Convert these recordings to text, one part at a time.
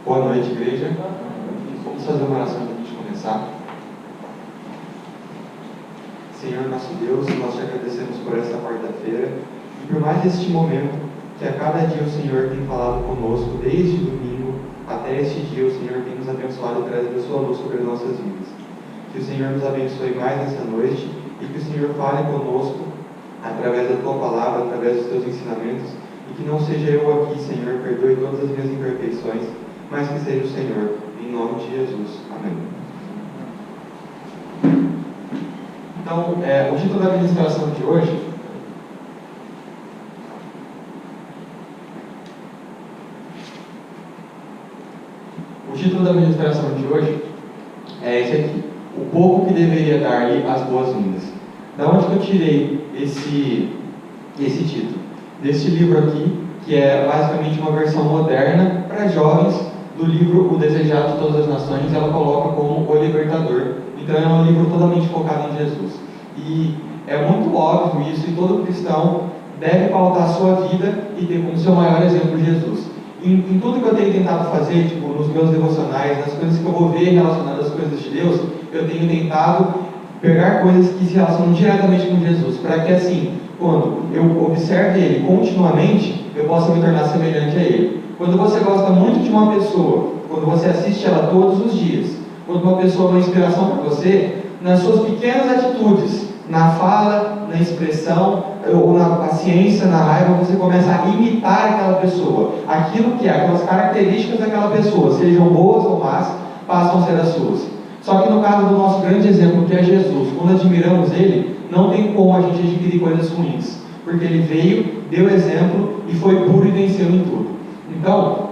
Boa noite, igreja. Vamos fazer uma oração para a gente começar. Senhor nosso Deus, nós te agradecemos por esta quarta-feira e por mais este momento que a cada dia o Senhor tem falado conosco, desde domingo até este dia o Senhor tem nos abençoado e trazido a sua luz sobre as nossas vidas. Que o Senhor nos abençoe mais nessa noite e que o Senhor fale conosco através da tua palavra, através dos teus ensinamentos, e que não seja eu aqui, Senhor, perdoe todas as minhas imperfeições, mas que seja o Senhor, em nome de Jesus. Amém. Então, o título da ministração de hoje é esse aqui: o povo que deveria dar-lhe as boas-vindas. Da onde que eu tirei esse título? Deste livro aqui, que é basicamente uma versão moderna para jovens do livro O Desejado de Todas as Nações. Ela coloca como O Libertador. Então é um livro totalmente focado em Jesus. E é muito óbvio isso, e todo cristão deve pautar a sua vida e ter como seu maior exemplo Jesus. Em tudo que eu tenho tentado fazer, tipo, nos meus devocionais, nas coisas que eu vou ver relacionadas às coisas de Deus, eu tenho tentado pegar coisas que se relacionam diretamente com Jesus, para que assim, quando eu observe Ele continuamente, eu possa me tornar semelhante a Ele. Quando você gosta muito de uma pessoa, quando você assiste ela todos os dias, quando uma pessoa é uma inspiração para você, nas suas pequenas atitudes, na fala, na expressão, ou na paciência, na raiva, você começa a imitar aquela pessoa. Aquilo que é, aquelas características daquela pessoa, sejam boas ou más, passam a ser as suas. Só que no caso do nosso grande exemplo, que é Jesus, quando admiramos Ele, não tem como a gente adquirir coisas ruins, porque Ele veio, deu exemplo e foi puro e venceu em tudo. Então,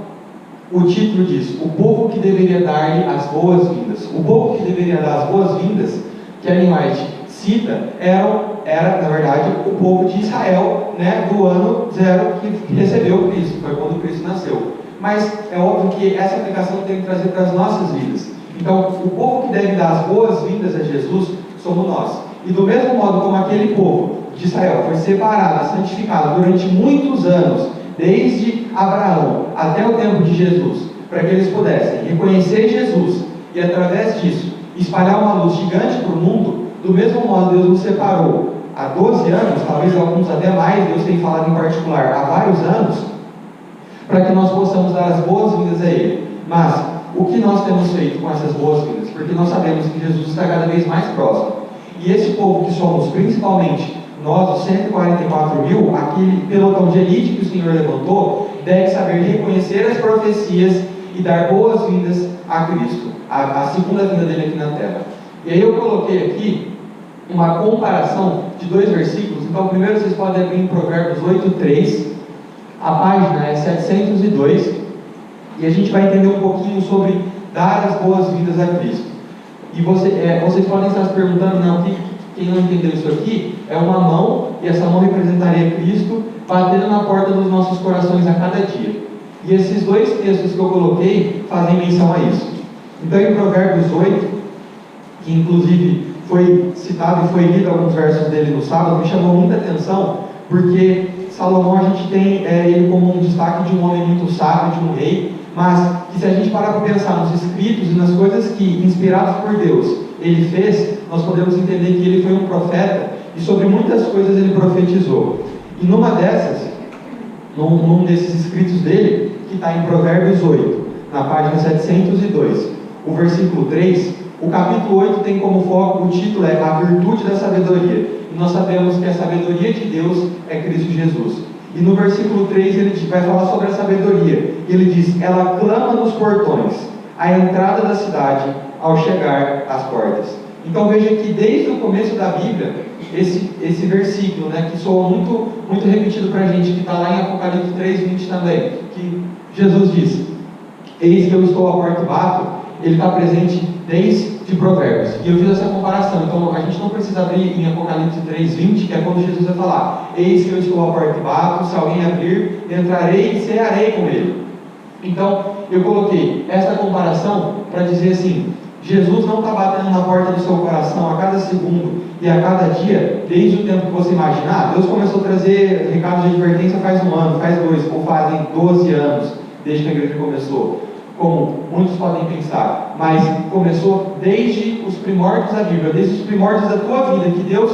o título diz: o povo que deveria dar-lhe as boas-vindas. O povo que deveria dar as boas-vindas, que Ellen White cita, era, na verdade, o povo de Israel, né, do ano zero que recebeu Cristo, foi quando Cristo nasceu. Mas é óbvio que essa aplicação tem que trazer para as nossas vidas. Então, o povo que deve dar as boas-vindas a Jesus somos nós. E do mesmo modo como aquele povo de Israel foi separado, santificado durante muitos anos, desde Abraão até o tempo de Jesus, para que eles pudessem reconhecer Jesus e, através disso, espalhar uma luz gigante para o mundo, do mesmo modo Deus nos separou há 12 anos, talvez alguns até mais, Deus tem falado em particular há vários anos, para que nós possamos dar as boas-vindas a Ele. Mas o que nós temos feito com essas boas-vindas? Porque nós sabemos que Jesus está cada vez mais próximo. E esse povo que somos, principalmente nós, os 144 mil, aquele pelotão de elite que o Senhor levantou, deve saber reconhecer as profecias e dar boas-vindas a Cristo, a segunda vinda dele aqui na terra. E aí eu coloquei aqui uma comparação de dois versículos. Então, primeiro vocês podem abrir em Provérbios 8:3, a página é 702, e a gente vai entender um pouquinho sobre dar as boas-vindas a Cristo. E vocês podem estar se perguntando, não, quem não entendeu isso aqui, é uma mão, e essa mão representaria Cristo batendo na porta dos nossos corações a cada dia. E esses dois textos que eu coloquei fazem menção a isso. Então, em Provérbios 8, que inclusive foi citado e foi lido alguns versos dele no sábado, me chamou muita atenção, porque Salomão, a gente tem ele como um destaque de um homem muito sábio, de um rei, mas que se a gente parar para pensar nos escritos e nas coisas que, inspirados por Deus, ele fez, nós podemos entender que ele foi um profeta, e sobre muitas coisas ele profetizou. E numa dessas, num desses escritos dele, que está em Provérbios 8, na página 702, o versículo 3, o capítulo 8 tem como foco, o título é A Virtude da Sabedoria. E nós sabemos que a sabedoria de Deus é Cristo Jesus. E no versículo 3 ele vai falar sobre a sabedoria. Ele diz: ela clama nos portões, à entrada da cidade, ao chegar às portas. Então veja que desde o começo da Bíblia, esse versículo, né, que soa muito, muito repetido para a gente, que está lá em Apocalipse 3:20 também, que Jesus diz: eis que eu estou à porta e bato, ele está presente desde Provérbios. E eu fiz essa comparação. Então a gente não precisa abrir em Apocalipse 3:20, que é quando Jesus vai falar: eis que eu estou à porta e bato, se alguém abrir, entrarei e cearei com ele. Então eu coloquei essa comparação para dizer assim: Jesus não está batendo na porta do seu coração a cada segundo e a cada dia, desde o tempo que você imaginar. Deus começou a trazer recados de advertência faz um ano, faz dois, ou fazem 12 anos, desde que a igreja começou. como muitos podem pensar, mas começou desde os primórdios da Bíblia, desde os primórdios da tua vida, que Deus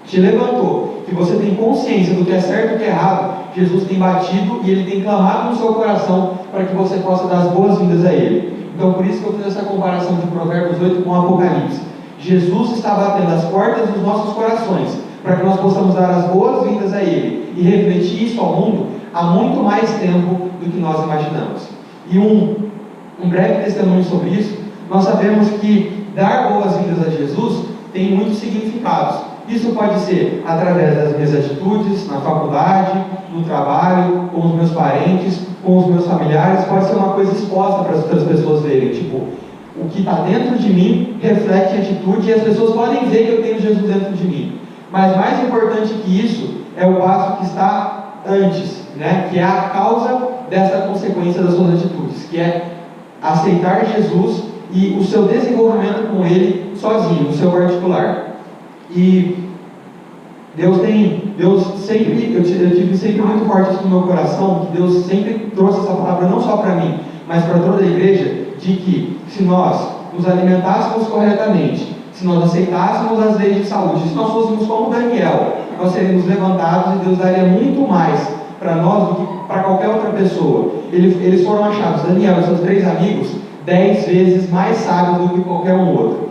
te levantou, que você tem consciência do que é certo e do que é errado. Jesus tem batido e Ele tem clamado no seu coração para que você possa dar as boas-vindas a Ele. Então, por isso que eu fiz essa comparação de Provérbios 8 com o Apocalipse. Jesus está batendo as portas dos nossos corações para que nós possamos dar as boas-vindas a Ele e refletir isso ao mundo há muito mais tempo do que nós imaginamos. E um breve testemunho sobre isso: nós sabemos que dar boas-vindas a Jesus tem muitos significados. Isso pode ser através das minhas atitudes, na faculdade, no trabalho, com os meus parentes, com os meus familiares. Pode ser uma coisa exposta para as outras pessoas verem, tipo, o que está dentro de mim reflete atitude e as pessoas podem ver que eu tenho Jesus dentro de mim. Mas mais importante que isso é o passo que está antes, né? Que é a causa dessa consequência das suas atitudes, que é aceitar Jesus e o seu desenvolvimento com Ele sozinho, no seu particular. E eu tive sempre muito forte isso no meu coração, que Deus sempre trouxe essa palavra não só para mim, mas para toda a igreja, de que se nós nos alimentássemos corretamente, se nós aceitássemos as leis de saúde, se nós fôssemos como Daniel, nós seríamos levantados e Deus daria muito mais para nós do que para qualquer outra pessoa. Eles foram achados, Daniel e seus 3 amigos, 10 vezes mais sábios do que qualquer um outro.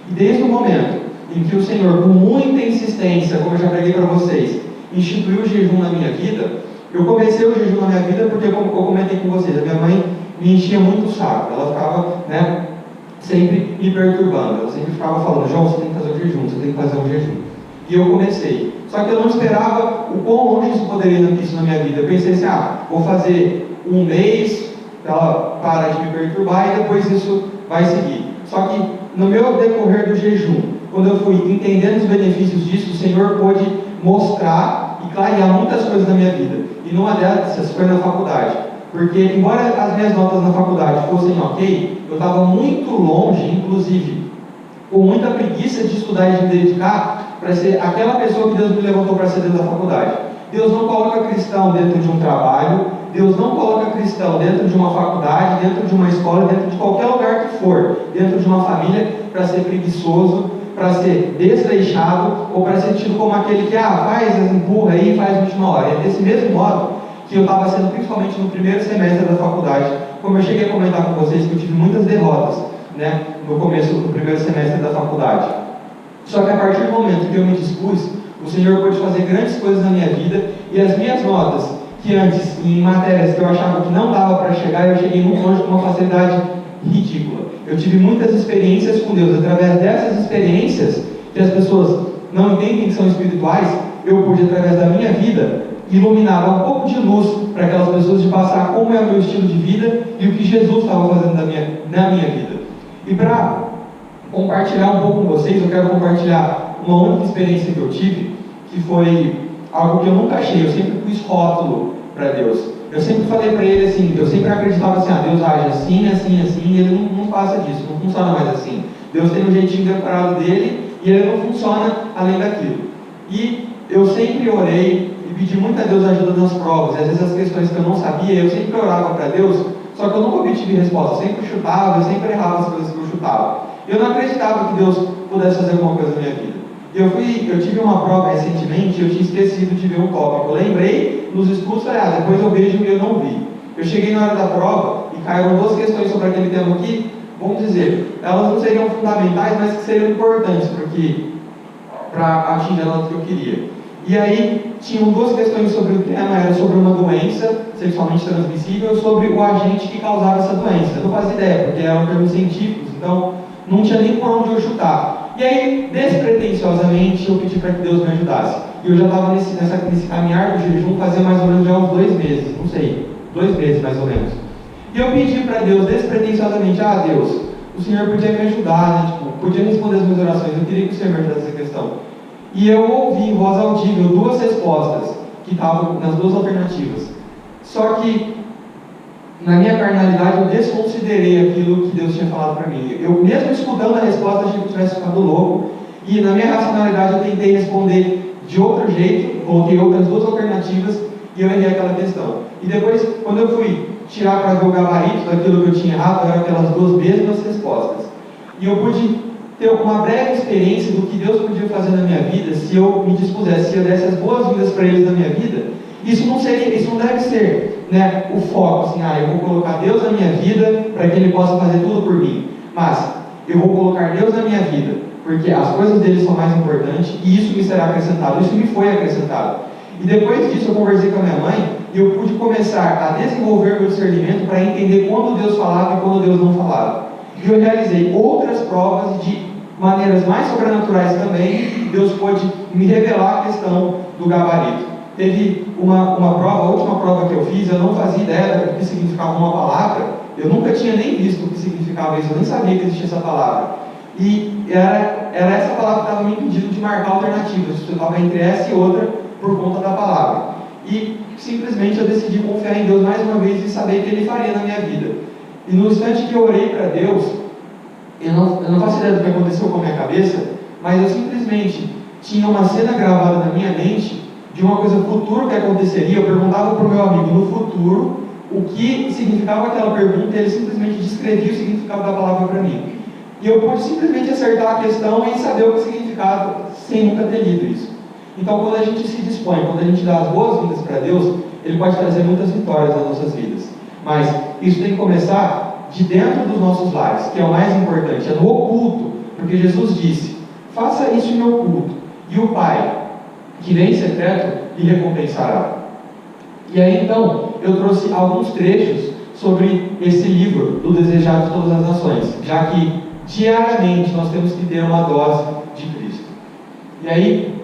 E desde o momento em que o Senhor, com muita insistência, como eu já preguei para vocês, instituiu o jejum na minha vida, eu comecei o jejum na minha vida porque, como eu comentei com vocês, a minha mãe me enchia muito o saco. Ela ficava, sempre me perturbando. Ela sempre ficava falando: João, você tem que fazer o jejum, você tem que fazer um jejum. E eu comecei. Só que eu não esperava o quão longe isso poderia ir isso na minha vida. Eu pensei assim: vou fazer um mês, ela para de me perturbar e depois isso vai seguir. Só que no meu decorrer do jejum, quando eu fui entendendo os benefícios disso, o Senhor pôde mostrar e clarear muitas coisas na minha vida. E numa dessas foi na faculdade. Porque, embora as minhas notas na faculdade fossem ok, eu estava muito longe, inclusive, com muita preguiça de estudar e de me dedicar para ser aquela pessoa que Deus me levantou para ser dentro da faculdade. Deus não coloca cristão dentro de um trabalho, Deus não coloca cristão dentro de uma faculdade, dentro de uma escola, dentro de qualquer lugar que for, dentro de uma família, para ser preguiçoso, para ser desleixado, ou para ser tido como aquele que, empurra aí e faz a última hora. É desse mesmo modo que eu estava sendo, principalmente no primeiro semestre da faculdade, como eu cheguei a comentar com vocês, que eu tive muitas derrotas, no começo do primeiro semestre da faculdade. Só que a partir do momento que eu me dispus, o Senhor pôde fazer grandes coisas na minha vida, e as minhas notas, que antes, em matérias que eu achava que não dava para chegar, eu cheguei muito longe com uma facilidade ridícula. Eu tive muitas experiências com Deus. Através dessas experiências, que as pessoas não entendem que são espirituais, eu pude, através da minha vida, iluminar um pouco de luz para aquelas pessoas, de passar como é o meu estilo de vida e o que Jesus estava fazendo na minha vida. E para compartilhar um pouco com vocês, eu quero compartilhar uma única experiência que eu tive, que foi algo que eu nunca achei. Eu sempre pus rótulo para Deus. Eu sempre falei para Ele assim, eu sempre acreditava assim: Deus age assim, assim, assim, e Ele não passa disso, não funciona mais assim. Deus tem um jeitinho decorado dele e Ele não funciona além daquilo. E eu sempre orei e pedi muito a Deus ajuda nas provas, e às vezes as questões que eu não sabia, eu sempre orava para Deus, só que eu nunca obtive resposta. Eu sempre chutava, eu sempre errava as coisas que eu chutava. Eu não acreditava que Deus pudesse fazer alguma coisa na minha vida. Eu tive uma prova recentemente, eu tinha esquecido de ver um tópico. Eu lembrei nos estudos, falei: depois eu vejo e eu não vi. Eu cheguei na hora da prova e caíram 2 questões sobre aquele tema aqui, vamos dizer, elas não seriam fundamentais, mas que seriam importantes para atingir a nota que eu queria. E aí, tinham 2 questões sobre o tema: era sobre uma doença sexualmente transmissível, sobre o agente que causava essa doença. Eu não fazia ideia, porque eram termos científicos, então não tinha nem por onde eu chutar. E aí, despretensiosamente, eu pedi para que Deus me ajudasse. E eu já estava nesse caminhar do jejum, fazia mais ou menos já uns 2 meses, não sei, 2 meses mais ou menos. E eu pedi para Deus, despretensiosamente: Deus, o Senhor podia me ajudar, podia responder as minhas orações, eu queria que o Senhor me ajudasse nessa questão. E eu ouvi em voz audível 2 respostas, que estavam nas 2 alternativas. Só que, na minha carnalidade, eu desconsiderei aquilo que Deus tinha falado para mim. Eu, mesmo escutando a resposta, achei que eu tivesse ficado louco. E na minha racionalidade, eu tentei responder de outro jeito, coloquei outras 2 alternativas e eu errei aquela questão. E depois, quando eu fui tirar para ver o gabarito daquilo que eu tinha errado, eram aquelas duas mesmas respostas. E eu pude ter uma breve experiência do que Deus podia fazer na minha vida se eu me dispusesse, se eu desse as boas-vindas para eles na minha vida. Isso não deve ser, né, o foco, assim, eu vou colocar Deus na minha vida para que Ele possa fazer tudo por mim. Mas eu vou colocar Deus na minha vida, porque as coisas dele são mais importantes e isso me será acrescentado, isso me foi acrescentado. E depois disso eu conversei com a minha mãe e eu pude começar a desenvolver meu discernimento para entender quando Deus falava e quando Deus não falava. E eu realizei outras provas de maneiras mais sobrenaturais também. Deus pôde me revelar a questão do gabarito. Teve uma prova, a última prova que eu fiz, eu não fazia ideia do que significava uma palavra, eu nunca tinha nem visto o que significava isso, eu nem sabia que existia essa palavra. E era essa palavra que estava me impedindo de marcar alternativas, eu estava entre essa e outra por conta da palavra. E simplesmente eu decidi confiar em Deus mais uma vez e saber que Ele faria na minha vida. E no instante que eu orei para Deus, eu não faço ideia do que aconteceu com a minha cabeça, mas eu simplesmente tinha uma cena gravada na minha mente de uma coisa futura que aconteceria. Eu perguntava para o meu amigo no futuro o que significava aquela pergunta e ele simplesmente descrevia o significado da palavra para mim. E eu pude simplesmente acertar a questão e saber o que significava sem nunca ter lido isso. Então, quando a gente se dispõe, quando a gente dá as boas-vindas para Deus, Ele pode trazer muitas vitórias nas nossas vidas. Mas isso tem que começar de dentro dos nossos lares, que é o mais importante, é no oculto, porque Jesus disse: faça isso no oculto, e o Pai, que vem em secreto, lhe recompensará. E aí então, eu trouxe alguns trechos sobre esse livro, do Desejado de Todas as Nações, já que diariamente nós temos que ter uma dose de Cristo. E aí,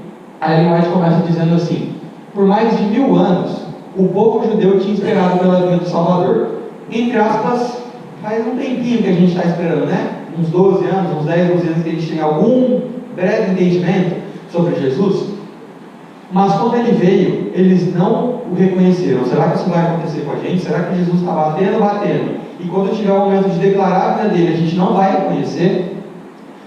a Ellen White começa dizendo assim: por mais de 1000 anos, o povo judeu tinha esperado pela vinda do Salvador. Entre aspas, faz um tempinho que a gente está esperando, né? Uns 12 anos, uns 10, 12 anos que a gente tem algum breve entendimento sobre Jesus. Mas quando Ele veio, eles não o reconheceram. Será que isso vai acontecer com a gente? Será que Jesus está batendo? E quando tiver o momento de declarar a vida dele, a gente não vai reconhecer?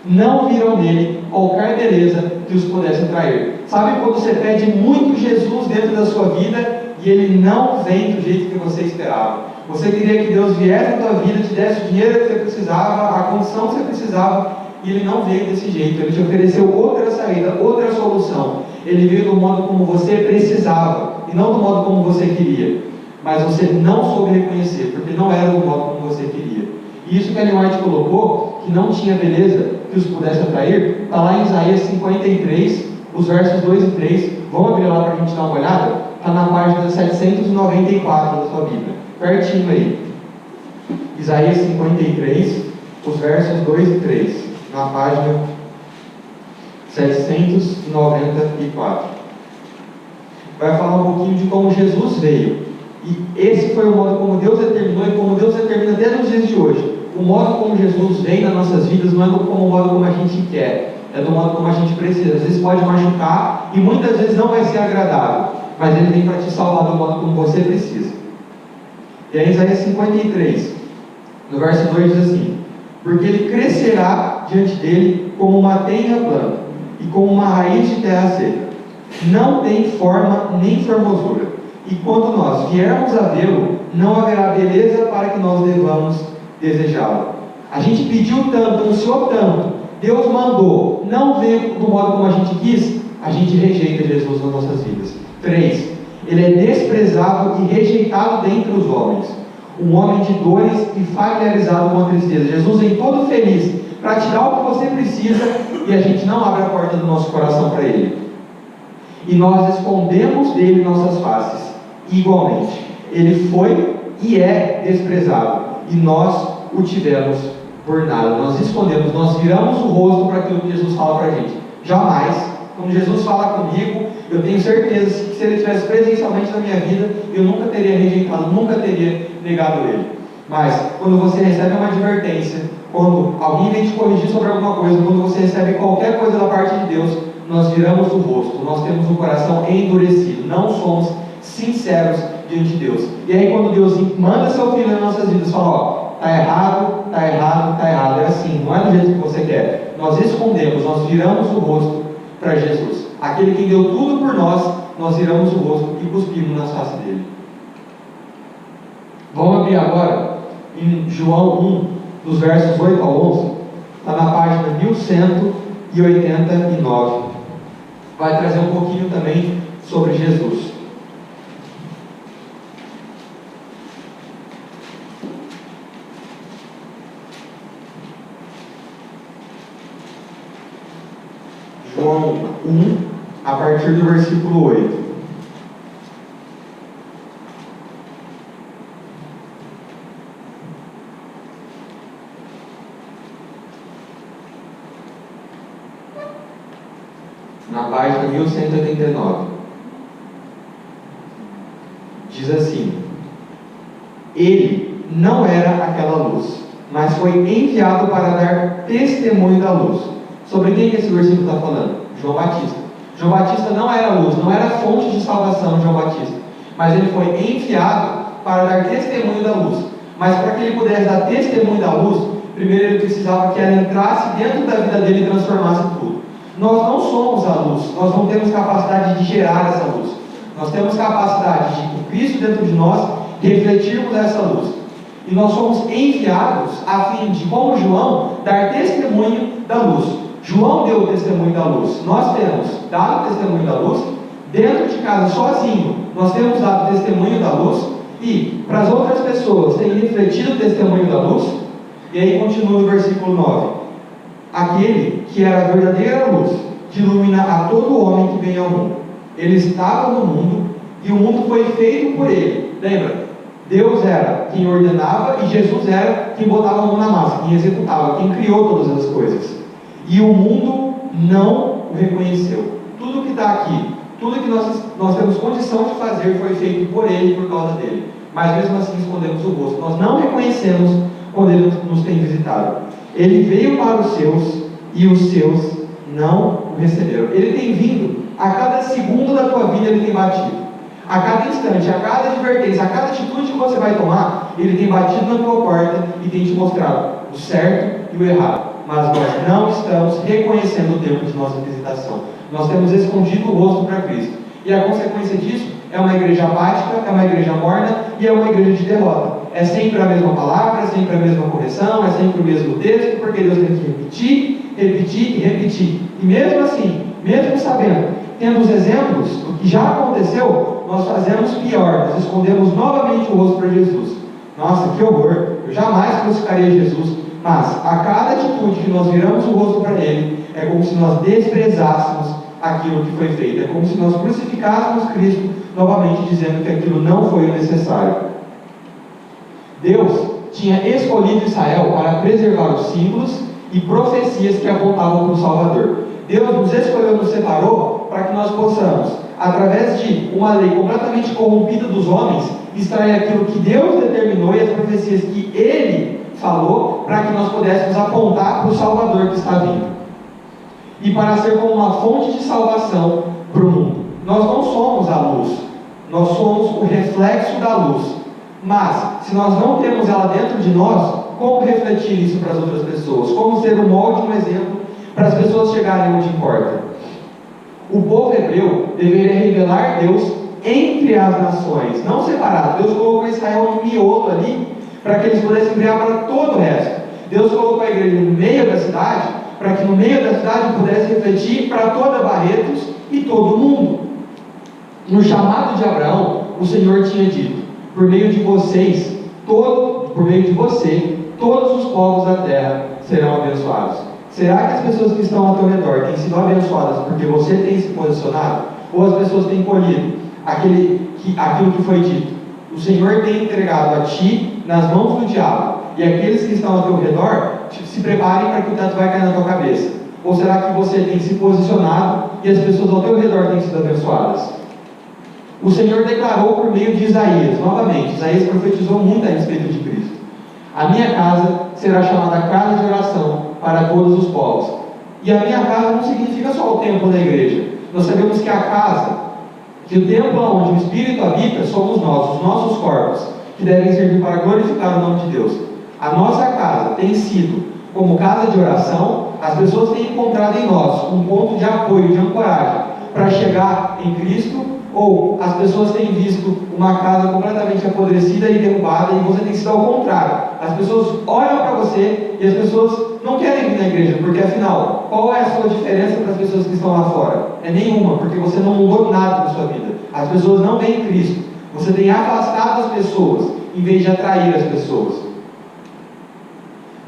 Não viram nele qualquer beleza que os pudesse atrair. Sabe quando você pede muito Jesus dentro da sua vida e Ele não vem do jeito que você esperava? Você queria que Deus viesse na tua vida, te desse o dinheiro que você precisava, a condição que você precisava, e Ele não veio desse jeito. Ele te ofereceu outra saída, outra solução. Ele veio do modo como você precisava e não do modo como você queria. Mas você não soube reconhecer, porque não era do modo como você queria. E isso que a Ellen White colocou, que não tinha beleza que os pudesse atrair, está lá em Isaías 53, os versos 2 e 3. Vamos abrir lá para a gente dar uma olhada? Está na página 794 da sua Bíblia, pertinho aí. Isaías 53, os versos 2 e 3, na página 794. Vai falar um pouquinho de como Jesus veio. E esse foi o modo como Deus determinou e como Deus determina desde os dias de hoje. O modo como Jesus vem nas nossas vidas não é como o modo como a gente quer, é do modo como a gente precisa. Às vezes pode machucar e muitas vezes não vai ser agradável, mas Ele vem para te salvar do modo como você precisa. E aí Isaías 53, no verso 2 diz assim: porque Ele crescerá diante dele como uma tenra planta e como uma raiz de terra seca, não tem forma nem formosura, e quando nós viermos a vê-lo, não haverá beleza para que nós devamos desejá-lo. A gente pediu tanto, ansiou tanto, Deus mandou, não veio do modo como a gente quis, a gente rejeita Jesus nas nossas vidas. 3. Ele é desprezado e rejeitado dentre os homens, um homem de dores e familiarizado com a tristeza. Jesus vem todo feliz para te dar o que você precisa e a gente não abre a porta do nosso coração para Ele. E nós escondemos dele nossas faces. Igualmente, Ele foi e é desprezado e nós o tivemos por nada. Nós escondemos, nós viramos o rosto para aquilo que Jesus fala para a gente. Jamais. Quando Jesus fala comigo, eu tenho certeza que se Ele estivesse presencialmente na minha vida, eu nunca teria rejeitado, nunca teria negado Ele. Mas quando você recebe uma advertência, quando alguém vem te corrigir sobre alguma coisa, quando você recebe qualquer coisa da parte de Deus, nós viramos o rosto, nós temos o coração endurecido, não somos sinceros diante de Deus. E aí quando Deus manda seu Filho nas nossas vidas, fala: ó, está errado, está errado, está errado, é assim, não é do jeito que você quer. Nós escondemos, nós viramos o rosto para Jesus. Aquele que deu tudo por nós, nós viramos o rosto e cuspimos na face dele. Vamos abrir agora em João 1, dos versos 8 ao 11, está na página 1189. Vai trazer um pouquinho também sobre Jesus. João 1, a partir do versículo 8. Na página 1189. Diz assim: Ele não era aquela luz, mas foi enviado para dar testemunho da luz. Sobre quem que esse versículo está falando? João Batista. João Batista não era luz, não era fonte de salvação, João Batista, mas ele foi enviado para dar testemunho da luz. Mas para que ele pudesse dar testemunho da luz, primeiro ele precisava que ela entrasse dentro da vida dele e transformasse tudo. Nós não somos a luz, nós não temos capacidade de gerar essa luz. Nós temos capacidade de, com Cristo dentro de nós, refletirmos essa luz. E nós somos enviados a fim de, como João, dar testemunho da luz. João deu o testemunho da luz. Nós temos dado o testemunho da luz dentro de casa, sozinho. Nós temos dado o testemunho da luz e, para as outras pessoas, tem refletido o testemunho da luz. E aí continua no versículo 9. Aquele que era a verdadeira luz, que ilumina a todo homem que vem ao mundo. Ele estava no mundo e o mundo foi feito por ele. Lembra? Deus era quem ordenava e Jesus era quem botava a mão na massa, quem executava, quem criou todas as coisas. E o mundo não o reconheceu. Tudo que está aqui, tudo que nós temos condição de fazer foi feito por ele, por causa dele. Mas mesmo assim escondemos o rosto. Nós não reconhecemos quando ele nos tem visitado. Ele veio para os seus e os seus não o receberam. Ele tem vindo, a cada segundo da tua vida ele tem batido. A cada instante, a cada advertência, a cada atitude que você vai tomar, ele tem batido na tua porta e tem te mostrado o certo e o errado. Mas nós não estamos reconhecendo o tempo de nossa visitação. Nós temos escondido o rosto para Cristo. E a consequência disso é uma igreja apática, é uma igreja morna e é uma igreja de derrota. É sempre a mesma palavra, é sempre a mesma correção, é sempre o mesmo texto, porque Deus tem que repetir, repetir e repetir. E mesmo assim, mesmo sabendo, tendo os exemplos do que já aconteceu, nós fazemos pior, nós escondemos novamente o rosto para Jesus. Nossa, que horror! Eu jamais crucificaria Jesus. Mas a cada atitude que nós viramos o rosto para Ele, é como se nós desprezássemos aquilo que foi feito. É como se nós crucificássemos Cristo novamente, dizendo que aquilo não foi o necessário. Deus tinha escolhido Israel para preservar os símbolos e profecias que apontavam para o Salvador. Deus nos escolheu, nos separou para que nós possamos, através de uma lei completamente corrompida dos homens, extrair aquilo que Deus determinou e as profecias que Ele falou, para que nós pudéssemos apontar para o Salvador que está vindo. E para ser como uma fonte de salvação para o mundo. Nós não somos a luz, nós somos o reflexo da luz. Mas, se nós não temos ela dentro de nós, como refletir isso para as outras pessoas? Como ser um molde, um exemplo, para as pessoas chegarem onde importa? O povo hebreu deveria revelar Deus entre as nações, não separado. Deus colocou Israel no miolo ali, para que eles pudessem brilhar para todo o resto. Deus colocou a igreja no meio da cidade, para que no meio da cidade pudesse refletir para toda Barretos e todo o mundo. No chamado de Abraão, o Senhor tinha dito: por meio de vocês, por meio de você, todos os povos da terra serão abençoados. Será que as pessoas que estão ao teu redor têm sido abençoadas porque você tem se posicionado? Ou as pessoas têm colhido aquilo que foi dito? O Senhor tem entregado a ti nas mãos do diabo, e aqueles que estão ao teu redor, se preparem para que o teto vai cair na tua cabeça. Ou será que você tem se posicionado e as pessoas ao teu redor têm sido abençoadas? O Senhor declarou por meio de Isaías, novamente, Isaías profetizou muito a respeito de Cristo: a minha casa será chamada casa de oração para todos os povos. E a minha casa não significa só o templo da igreja. Nós sabemos que a casa, que o templo onde o Espírito habita, somos nós, os nossos corpos, que devem servir para glorificar o nome de Deus. A nossa casa tem sido como casa de oração. As pessoas têm encontrado em nós um ponto de apoio, de ancoragem, para chegar em Cristo, Ou as pessoas têm visto uma casa completamente apodrecida e derrubada e você tem sido ao contrário. As pessoas olham para você e as pessoas não querem vir na igreja, porque afinal, qual é a sua diferença para as pessoas que estão lá fora? É nenhuma, porque você não mudou nada na sua vida. As pessoas não veem Cristo. Você tem afastado as pessoas em vez de atrair as pessoas.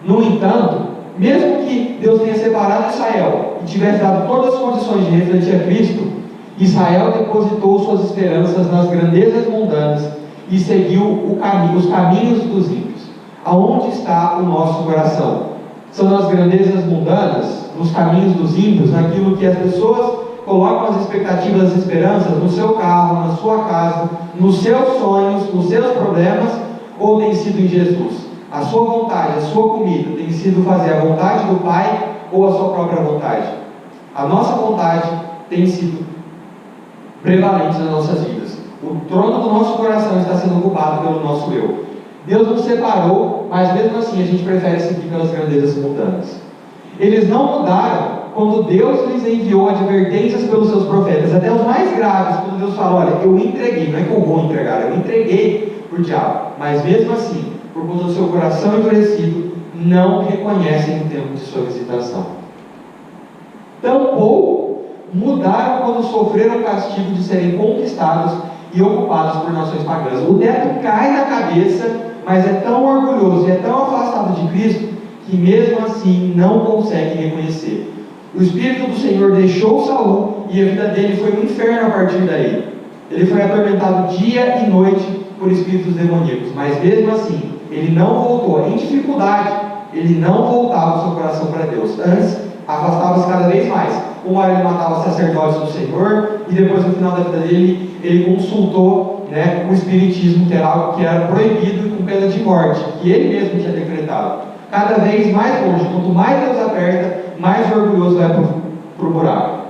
No entanto, mesmo que Deus tenha separado Israel e tivesse dado todas as condições de refletir a Cristo, Israel depositou suas esperanças nas grandezas mundanas e seguiu os caminhos dos ímpios. Aonde está o nosso coração? São nas grandezas mundanas, nos caminhos dos ímpios, naquilo que as pessoas colocam as expectativas, as esperanças no seu carro, na sua casa, nos seus sonhos, nos seus problemas, ou tem sido em Jesus? A sua vontade, a sua comida tem sido fazer a vontade do Pai ou a sua própria vontade? A nossa vontade tem sido prevalente nas nossas vidas. O trono do nosso coração está sendo ocupado pelo nosso eu. Deus nos separou, mas mesmo assim a gente prefere seguir pelas grandezas mundanas. Eles não mudaram quando Deus lhes enviou advertências pelos seus profetas, até os mais graves, quando Deus falou: olha, eu entreguei, não é que eu vou entregar, eu entreguei para o diabo. Mas mesmo assim, por conta do seu coração endurecido, não reconhecem o tempo de sua visitação. Tampouco mudaram quando sofreram o castigo de serem conquistados e ocupados por nações pagãs. O teto cai na cabeça, mas é tão orgulhoso e é tão afastado de Cristo que mesmo assim não consegue reconhecer. O Espírito do Senhor deixou Saul e a vida dele foi um inferno a partir daí. Ele foi atormentado dia e noite por espíritos demoníacos, mas mesmo assim ele não voltou. Em dificuldade, ele não voltava o seu coração para Deus. Antes, afastava-se cada vez mais. Uma hora ele matava os sacerdotes do Senhor, e depois no final da vida dele, ele consultou o espiritismo, que era algo que era proibido e com pena de morte, que ele mesmo tinha decretado. Cada vez mais longe, quanto mais Deus aperta, mais orgulhoso vai para o buraco.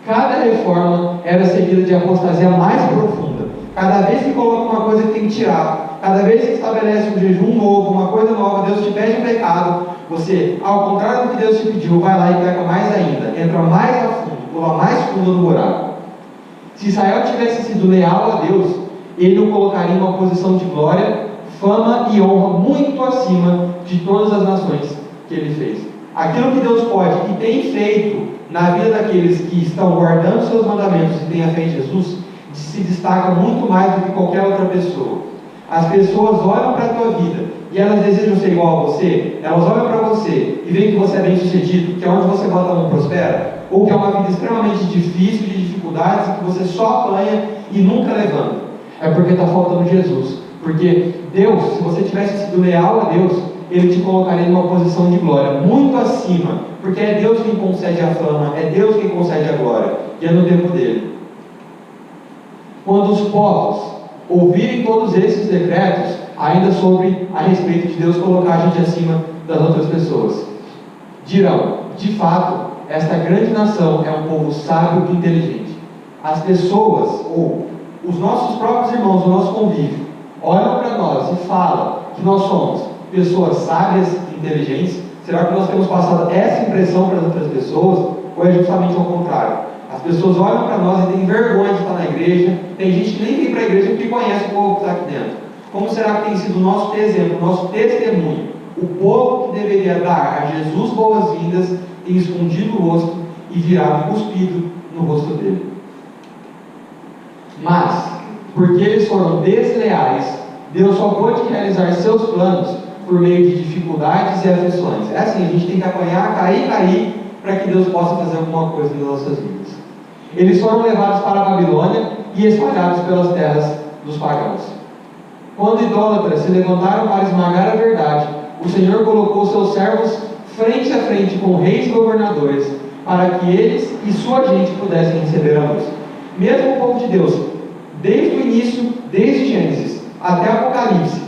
Cada reforma era seguida de apostasia mais profunda. Cada vez que coloca uma coisa que tem que tirar, cada vez que estabelece um jejum novo, uma coisa nova, Deus te pede um pecado, você, ao contrário do que Deus te pediu, vai lá e peca mais ainda, entra mais a fundo, pula mais fundo no buraco. Se Israel tivesse sido leal a Deus, ele o colocaria em uma posição de glória, fama e honra muito acima de todas as nações que ele fez. Aquilo que Deus pode e tem feito na vida daqueles que estão guardando seus mandamentos e têm a fé em Jesus, se destaca muito mais do que qualquer outra pessoa. As pessoas olham para a tua vida e elas desejam ser igual a você. Elas olham para você e veem que você é bem sucedido, que é onde você bota a mão prospera, ou que é uma vida extremamente difícil, de dificuldades, que você só apanha e nunca levanta. É porque está faltando Jesus. Porque Deus, se você tivesse sido leal a Deus, Ele te colocaria em uma posição de glória muito acima, porque é Deus quem concede a fama, é Deus quem concede a glória, e é no tempo dele. Quando os povos ouvirem todos esses decretos, ainda sobre a respeito de Deus colocar a gente acima das outras pessoas, dirão: de fato, esta grande nação é um povo sábio e inteligente. As pessoas, ou os nossos próprios irmãos, o nosso convívio, olham para nós e falam que nós somos pessoas sábias e inteligentes. Será que nós temos passado essa impressão para as outras pessoas? Ou é justamente ao contrário? As pessoas olham para nós e têm vergonha de estar na igreja. Tem gente que nem vem para a igreja porque conhece o povo que está aqui dentro. Como será que tem sido o nosso exemplo, o nosso testemunho? O povo que deveria dar a Jesus boas-vindas tem escondido o rosto e virado cuspido no rosto dele. Mas, porque eles foram desleais, Deus só pôde realizar seus planos por meio de dificuldades e aflições. É assim, a gente tem que apanhar, cair, para que Deus possa fazer alguma coisa nas nossas vidas. Eles foram levados para a Babilônia e espalhados pelas terras dos pagãos. Quando idólatras se levantaram para esmagar a verdade, o Senhor colocou seus servos frente a frente com reis e governadores, para que eles e sua gente pudessem receber a luz. Mesmo o povo de Deus, desde o início, desde Gênesis até Apocalipse,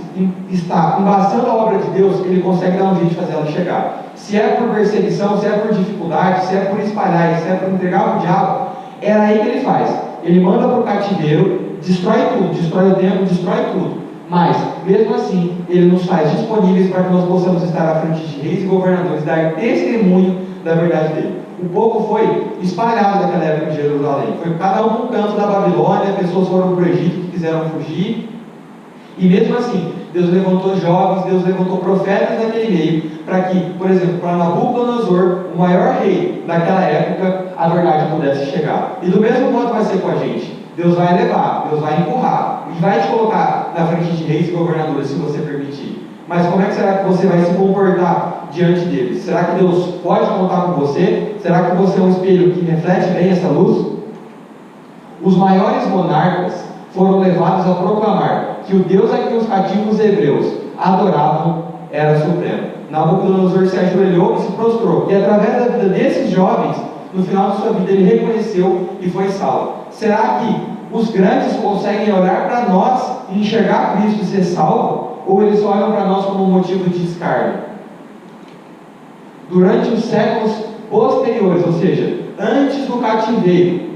está embaçando a obra de Deus, ele consegue dar um jeito de fazer ela chegar. Se é por perseguição, se é por dificuldade, se é por espalhar, se é por entregar para o diabo, é aí que ele faz. Ele manda para o cativeiro, destrói tudo, destrói o templo, destrói tudo. Mas, mesmo assim, ele nos faz disponíveis para que nós possamos estar à frente de reis e governadores, dar testemunho da verdade dele. O povo foi espalhado naquela época em Jerusalém. Foi cada um para um canto da Babilônia, pessoas foram para o Egito que quiseram fugir. E mesmo assim, Deus levantou jovens, Deus levantou profetas naquele meio, para que, por exemplo, para Nabucodonosor, o maior rei daquela época, a verdade pudesse chegar. E do mesmo modo vai ser com a gente. Deus vai levar, Deus vai empurrar, e vai te colocar na frente de reis e governadores, se você permitir. Mas como é que será que você vai se comportar diante deles? Será que Deus pode contar com você? Será que você é um espelho que reflete bem essa luz? Os maiores monarcas foram levados a proclamar que o Deus a que os cativos hebreus adoravam era supremo. Nabucodonosor se ajoelhou e se prostrou, e através da vida desses jovens, no final de sua vida ele reconheceu e foi salvo. Será que os grandes conseguem olhar para nós e enxergar Cristo e ser salvo? Ou eles olham para nós como um motivo de escárnio? Durante os séculos posteriores, ou seja, antes do cativeiro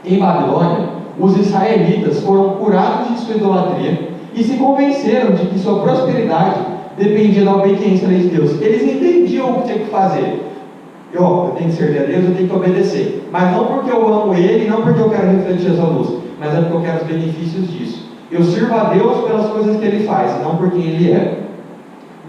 em Babilônia, os israelitas foram curados de sua idolatria e se convenceram de que sua prosperidade dependia da obediência à lei de Deus. Eles entendiam o que tinha que fazer. Eu tenho que servir a Deus, eu tenho que obedecer. Mas não porque eu amo Ele, não porque eu quero refletir a sua luz, mas é porque eu quero os benefícios disso. Eu sirvo a Deus pelas coisas que Ele faz, não por quem Ele é.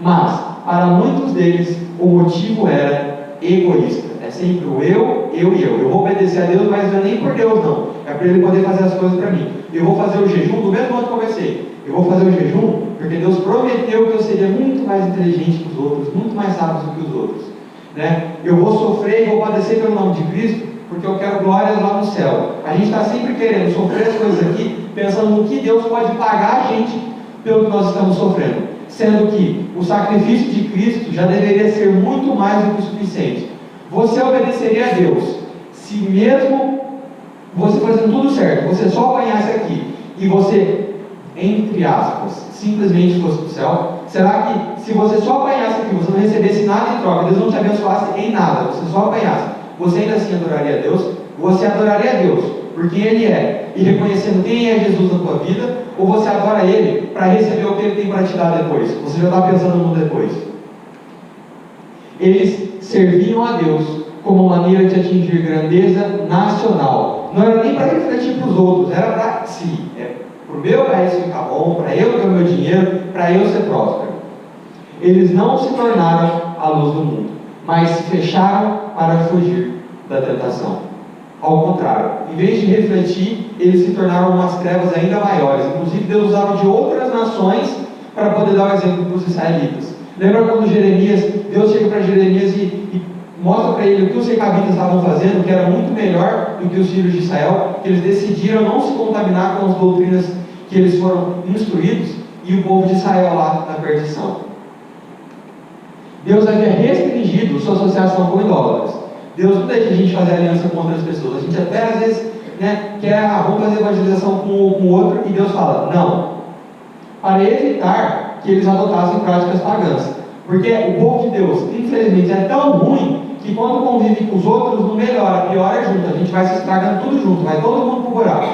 Mas, para muitos deles, o motivo era egoísta. É sempre o eu e eu. Eu vou obedecer a Deus, mas não é nem por Deus, não. É para Ele poder fazer as coisas para mim. Eu vou fazer o jejum do mesmo modo que comecei. Eu vou fazer o jejum porque Deus prometeu que eu seria muito mais inteligente que os outros, muito mais sábio do que os outros. Né? Eu vou sofrer e vou padecer pelo nome de Cristo porque eu quero glórias lá no céu. A gente está sempre querendo sofrer as coisas aqui, pensando no que Deus pode pagar a gente pelo que nós estamos sofrendo. Sendo que o sacrifício de Cristo já deveria ser muito mais do que o suficiente. Você obedeceria a Deus se mesmo você fazendo tudo certo, você só apanhasse aqui e você, entre aspas, simplesmente fosse para o céu? Será que se você só apanhasse aqui, você não recebesse nada em troca, Deus não te abençoasse em nada, você só apanhasse, você ainda assim adoraria a Deus? Você adoraria a Deus por quem Ele é e reconhecendo quem é Jesus na tua vida, ou você adora Ele para receber o que Ele tem para te dar depois? Você já está pensando no depois. Eles serviam a Deus como maneira de atingir grandeza nacional. Não era nem para refletir para os outros, era para si. Para o meu país ficar bom, para eu ter o meu dinheiro, para eu ser próspero. Eles não se tornaram a luz do mundo, mas se fecharam para fugir da tentação. Ao contrário, em vez de refletir, eles se tornaram umas trevas ainda maiores. Inclusive, Deus usava de outras nações para poder dar o exemplo para os israelitas. Lembra quando Deus chega para Jeremias e mostra para ele o que os recabitas estavam fazendo, que era muito melhor do que os filhos de Israel, que eles decidiram não se contaminar com as doutrinas que eles foram instruídos, e o povo de Israel lá na perdição. Deus havia restringido sua associação com idólatras. Deus não deixa a gente fazer aliança com outras pessoas. A gente até às vezes quer, vamos fazer evangelização com o outro, e Deus fala, não. Para evitar que eles adotassem práticas pagãs. Porque o povo de Deus, infelizmente, é tão ruim que quando convive com os outros, não melhora, piora junto. A gente vai se estragando tudo junto, vai todo mundo para o buraco.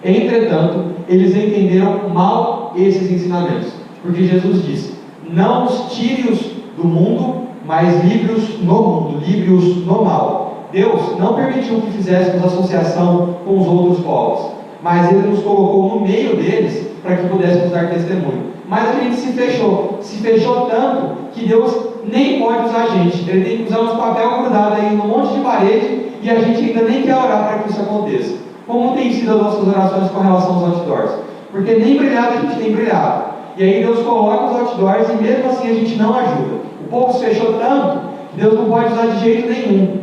Entretanto, eles entenderam mal esses ensinamentos. Porque Jesus disse, não os tire-os do mundo, mas livre-os no mundo, livre-os no mal. Deus não permitiu que fizéssemos associação com os outros povos, mas Ele nos colocou no meio deles para que pudéssemos dar testemunho. Mas a gente se fechou tanto que Deus nem pode usar a gente. Ele tem que usar uns papel grudado aí num monte de parede e a gente ainda nem quer orar para que isso aconteça. Como tem sido as nossas orações com relação aos outdoors? Porque nem brilhado a gente tem brilhado. E aí Deus coloca os outdoors e mesmo assim a gente não ajuda. O povo se fechou tanto que Deus não pode usar de jeito nenhum.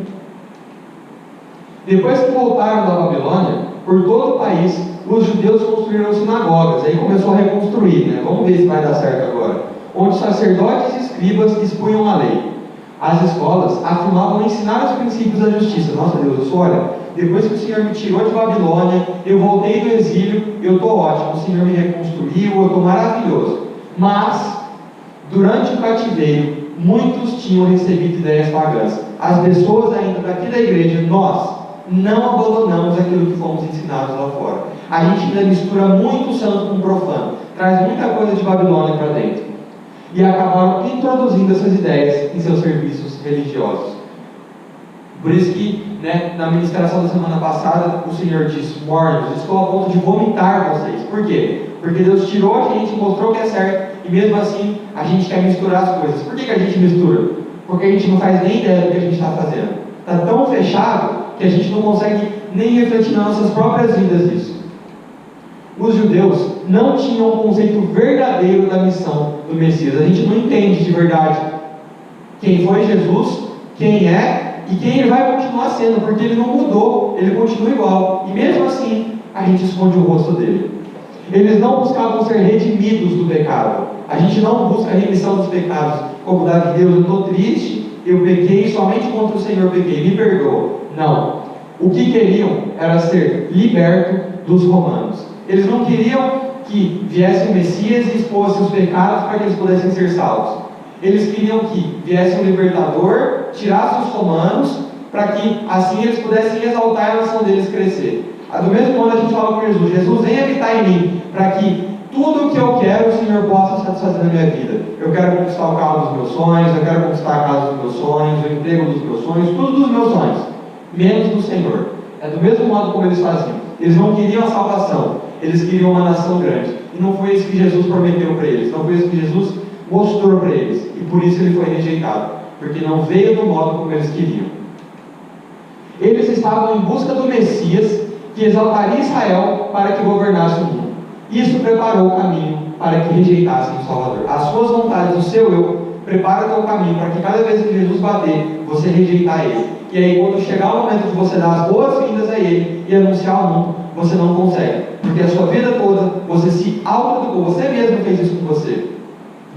Depois que voltaram da Babilônia, por todo o país, os judeus construíram sinagogas. Aí começou a reconstruir, né? Vamos ver se vai dar certo agora. Onde sacerdotes e escribas expunham a lei. As escolas afirmavam ensinar os princípios da justiça. Nossa Deus, olha, depois que o Senhor me tirou de Babilônia, eu voltei do exílio, eu estou ótimo, o Senhor me reconstruiu, eu estou maravilhoso. Mas, durante o cativeiro, muitos tinham recebido ideias pagãs. As pessoas ainda daqui da igreja, nós não abandonamos aquilo que fomos ensinados lá fora. A gente ainda mistura muito santo com profano, traz muita coisa de Babilônia para dentro. E acabaram introduzindo essas ideias em seus serviços religiosos. Por isso que, na ministração da semana passada, o Senhor disse: mornos, estou a ponto de vomitar vocês. Por quê? Porque Deus tirou a gente, mostrou que é certo, e mesmo assim a gente quer misturar as coisas. Por que a gente mistura? Porque a gente não faz nem ideia do que a gente está fazendo. Está tão fechado que a gente não consegue nem refletir nas nossas próprias vidas nisso. Os judeus não tinham um conceito verdadeiro da missão do Messias. A gente não entende de verdade quem foi Jesus, quem é e quem ele vai continuar sendo, porque ele não mudou, ele continua igual. E mesmo assim, a gente esconde o rosto dele. Eles não buscavam ser redimidos do pecado. A gente não busca a remissão dos pecados, como Davi: Deus, eu estou triste, eu pequei, somente contra o Senhor pequei, me perdoa. Não. O que queriam era ser liberto dos romanos. Eles não queriam que viesse o Messias e expôsse os pecados para que eles pudessem ser salvos. Eles queriam que viesse um libertador, tirasse os romanos, para que assim eles pudessem exaltar a nação deles crescer. Do mesmo modo a gente fala com Jesus: Jesus, vem habitar em mim, para que tudo o que eu quero o Senhor possa satisfazer na minha vida. Eu quero conquistar o carro dos meus sonhos, eu quero conquistar a casa dos meus sonhos, o emprego dos meus sonhos, tudo dos meus sonhos, menos do Senhor. É do mesmo modo como eles faziam. Eles não queriam a salvação, eles queriam uma nação grande. E não foi isso que Jesus prometeu para eles, não foi isso que Jesus mostrou para eles. E por isso ele foi rejeitado, porque não veio do modo como eles queriam. Eles estavam em busca do Messias, que exaltaria Israel para que governasse o mundo. Isso preparou o caminho para que rejeitassem o Salvador. As suas vontades, o seu eu, prepara o teu caminho para que cada vez que Jesus bater, você rejeitar ele. E aí, quando chegar o momento de você dar as boas-vindas a ele e anunciar ao mundo, você não consegue. Porque a sua vida toda, você se autoeducou, você mesmo fez isso com você,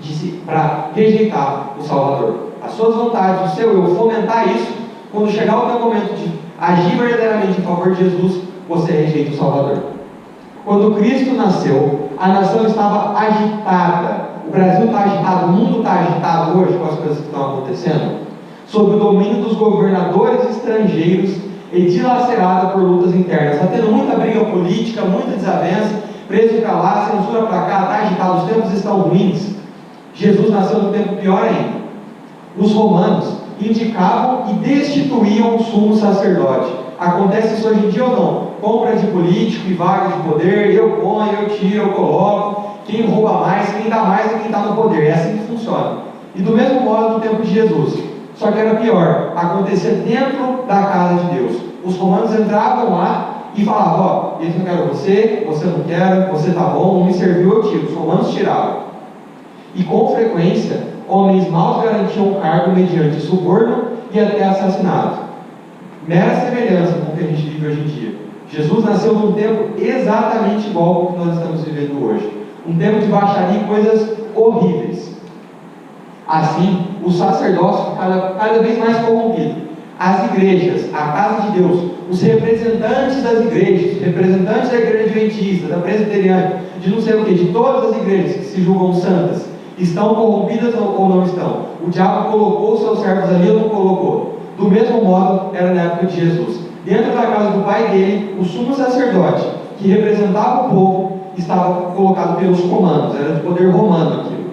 disse para rejeitar o Salvador. As suas vontades, o seu eu, fomentar isso. Quando chegar o teu momento de agir verdadeiramente em favor de Jesus, você rejeita o Salvador. Quando Cristo nasceu, a nação estava agitada. O Brasil está agitado, o mundo está agitado hoje com as coisas que estão acontecendo, sob o domínio dos governadores estrangeiros e dilacerada por lutas internas. Está tendo muita briga política, muita desavença, preso para lá, censura para cá, está agitado, os tempos estão ruins. Jesus nasceu num tempo pior ainda. Os romanos indicavam e destituíam o sumo sacerdote. Acontece isso hoje em dia ou não? Compra de político e vaga de poder, eu ponho, eu tiro, eu coloco, quem rouba mais, quem dá mais é quem está no poder. É assim que funciona. E do mesmo modo no tempo de Jesus. Só que era pior, acontecia dentro da casa de Deus. Os romanos entravam lá e falavam: ó, eles não querem você não quer, você está bom, não me serviu, eu tiro. Os romanos tiravam. E com frequência, homens maus garantiam o cargo mediante suborno e até assassinato. Mera semelhança com o que a gente vive hoje em dia. Jesus nasceu num tempo exatamente igual ao que nós estamos vivendo hoje. Um tempo de baixaria e coisas horríveis. Assim, o sacerdócio cada vez mais corrompido. As igrejas, a casa de Deus, os representantes das igrejas, os representantes da igreja adventista, da presbiteriana, de não sei o que, de todas as igrejas que se julgam santas, estão corrompidas ou não estão? O diabo colocou os seus servos ali ou não colocou? Do mesmo modo, era na época de Jesus. Dentro da casa do pai dele, o sumo sacerdote, que representava o povo, estava colocado pelos romanos, era do poder romano aquilo.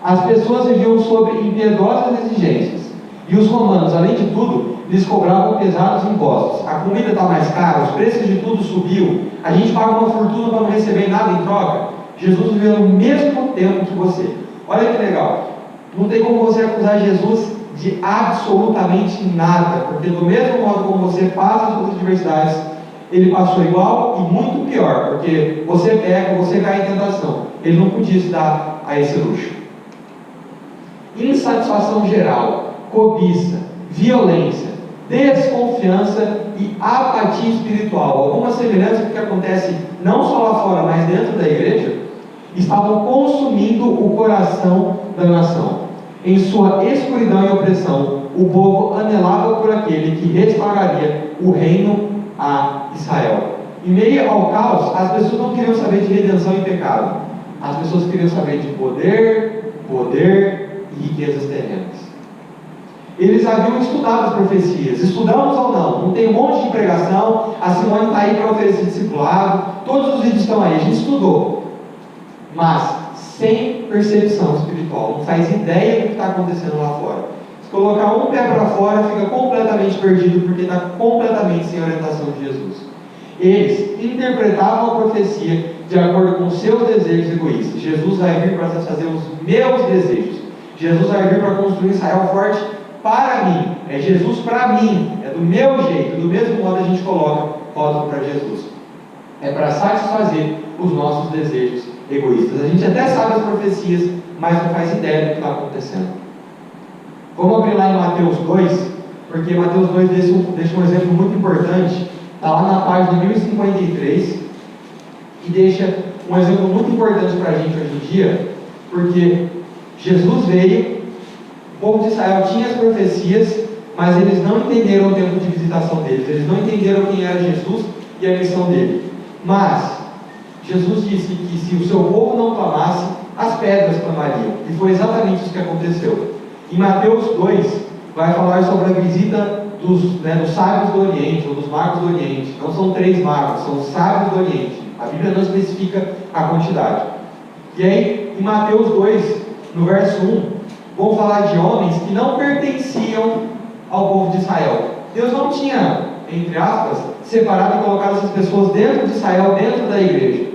As pessoas viviam sob impiedosas exigências, e os romanos, além de tudo, lhes cobravam pesados impostos. A comida está mais cara, os preços de tudo subiu, a gente paga uma fortuna para não receber nada em troca. Jesus viveu no mesmo tempo que você. Olha que legal, não tem como você acusar Jesus de absolutamente nada, porque do mesmo modo como você passa as suas adversidades, ele passou igual e muito pior, porque você peca, você cai em tentação. Ele não podia se dar a esse luxo. Insatisfação geral, cobiça, violência, desconfiança e apatia espiritual, alguma semelhança com o que acontece não só lá fora, mas dentro da igreja, estavam consumindo o coração da nação. Em sua escuridão e opressão, o povo anelava por aquele que restauraria o reino a Israel. Em meio ao caos, as pessoas não queriam saber de redenção e pecado. As pessoas queriam saber de poder e riquezas terrenas. Eles haviam estudado as profecias. Estudamos ou não? Não tem um monte de pregação. A Simone está aí para oferecer discipulado. Todos os vídeos estão aí. A gente estudou. Mas sem percepção espiritual. Não faz ideia do que está acontecendo lá fora. colocar um pé para fora, fica completamente perdido, porque está completamente sem orientação de Jesus. Eles interpretavam a profecia de acordo com os seus desejos egoístas. Jesus vai vir para satisfazer os meus desejos. Jesus vai vir para construir Israel forte para mim. É Jesus para mim. É do meu jeito. Do mesmo modo a gente coloca rótulo para Jesus. É para satisfazer os nossos desejos egoístas. A gente até sabe as profecias, mas não faz ideia do que está acontecendo. Vamos abrir lá em Mateus 2, porque Mateus 2 deixa um exemplo muito importante. Está lá na página 1053 e deixa um exemplo muito importante para a gente hoje em dia, porque Jesus veio, o povo de Israel tinha as profecias, mas eles não entenderam o tempo de visitação deles, eles não entenderam quem era Jesus e a missão dele. Mas Jesus disse que se o seu povo não clamasse, as pedras clamariam, e foi exatamente isso que aconteceu. Em Mateus 2 vai falar sobre a visita dos sábios do Oriente, ou dos magos do Oriente. Não são 3 magos, são os sábios do Oriente. A Bíblia não especifica a quantidade. E aí, em Mateus 2, no verso 1, vão falar de homens que não pertenciam ao povo de Israel. Deus não tinha, entre aspas, separado e colocado essas pessoas dentro de Israel, dentro da igreja.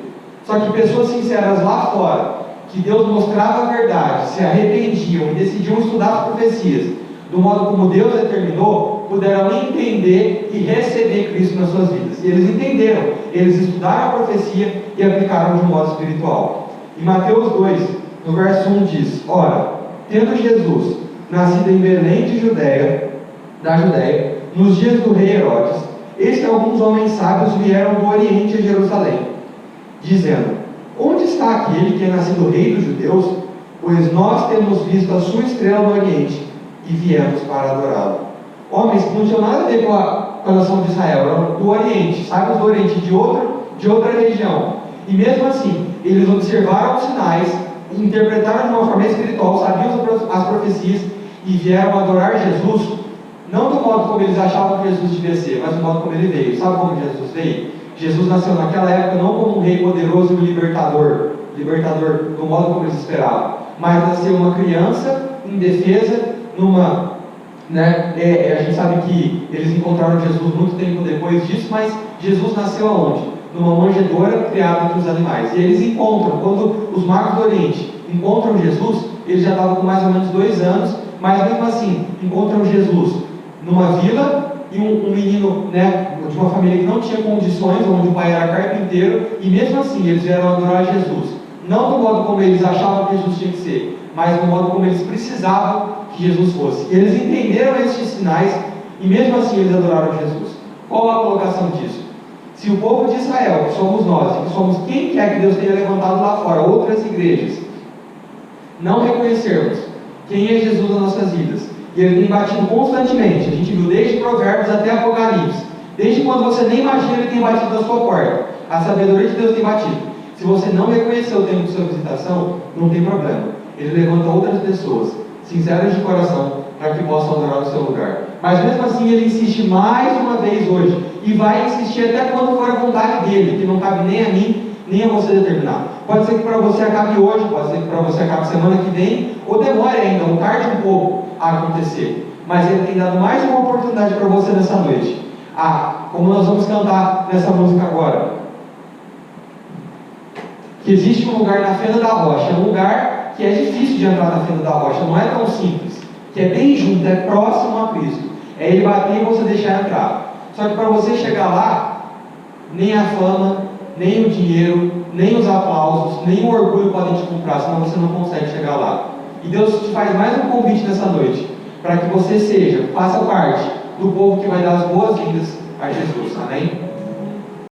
Só que pessoas sinceras lá fora, que Deus mostrava a verdade, se arrependiam e decidiam estudar as profecias, do modo como Deus determinou, puderam entender e receber Cristo nas suas vidas. E eles entenderam, eles estudaram a profecia e aplicaram de um modo espiritual. Em Mateus 2, no verso 1 diz: Ora, tendo Jesus nascido em Belém da Judéia, nos dias do rei Herodes, eis que alguns homens sábios vieram do Oriente a Jerusalém, dizendo: Onde está aquele que é nascido rei dos judeus? Pois nós temos visto a sua estrela no Oriente e viemos para adorá-lo. Homens que não tinham nada a ver com a nação de Israel, eram do Oriente, sábios do Oriente, de outra região. E mesmo assim, eles observaram os sinais, interpretaram de uma forma espiritual, sabiam as profecias e vieram adorar Jesus, não do modo como eles achavam que Jesus devia ser, mas do modo como ele veio. Sabe como Jesus veio? Jesus nasceu naquela época não como um rei poderoso e libertador do modo como eles esperavam, mas nasceu uma criança indefesa, a gente sabe que eles encontraram Jesus muito tempo depois disso, mas Jesus nasceu aonde? Numa manjedoura criada entre os animais. E eles encontram, quando os magos do Oriente encontram Jesus, eles já estavam com mais ou menos 2 anos, mas mesmo assim, encontram Jesus numa vila, e um menino, de uma família que não tinha condições, onde o pai era carpinteiro, e mesmo assim eles vieram adorar Jesus, não do modo como eles achavam que Jesus tinha que ser, mas do modo como eles precisavam que Jesus fosse. E eles entenderam estes sinais, e mesmo assim eles adoraram Jesus. Qual a colocação disso? Se o povo de Israel, que somos nós, que somos quem quer que Deus tenha levantado lá fora, outras igrejas, não reconhecermos quem é Jesus nas nossas vidas, e ele tem batido constantemente, a gente viu desde Provérbios até Apocalipse, desde quando você nem imagina, ele tem batido na sua porta, a sabedoria de Deus tem batido. Se você não reconheceu o tempo de sua visitação, não tem problema, ele levanta outras pessoas sinceras de coração para que possam adorar no seu lugar. Mas mesmo assim ele insiste mais uma vez hoje, e vai insistir até quando for a vontade dele, que não cabe nem a mim nem a você determinar. Pode ser que para você acabe hoje, pode ser que para você acabe semana que vem, ou demore ainda, ou tarde um pouco a acontecer, mas ele tem dado mais uma oportunidade para você nessa noite. Como nós vamos cantar nessa música agora, que existe um lugar na Fenda da Rocha, um lugar que é difícil de entrar na Fenda da Rocha, não é tão simples, que é bem junto, é próximo a Cristo, é ele bater e você deixar entrar. Só que para você chegar lá, nem a fama, nem o dinheiro, nem os aplausos, nem o orgulho podem te comprar, senão você não consegue chegar lá. E Deus te faz mais um convite nessa noite, para que você faça parte do povo que vai dar as boas-vindas a Jesus. Amém?